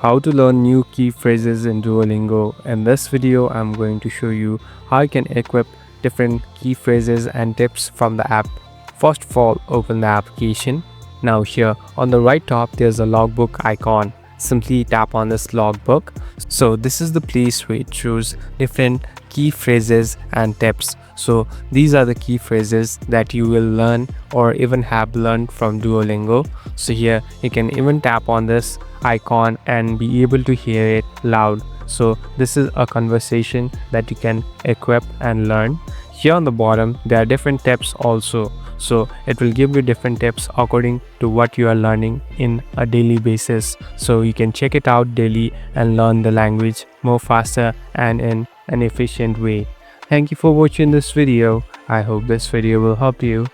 how to learn new key phrases in Duolingo. In this video, I'm going to show you how you can equip different key phrases and tips from the app. First of all, open the application. Now here on the right top, there's a logbook icon. Simply tap on this logbook. So this is the place where it shows different key phrases and tips. So these are the key phrases that you will learn or even have learned from Duolingo. So here you can even tap on this icon and be able to hear it loud. So this is a conversation that you can equip and learn. Here on the bottom there are different tips also, so it will give you different tips according to what you are learning in a daily basis. So you can check it out daily and learn the language more faster and in an efficient way. Thank you for watching this video. I hope this video will help you.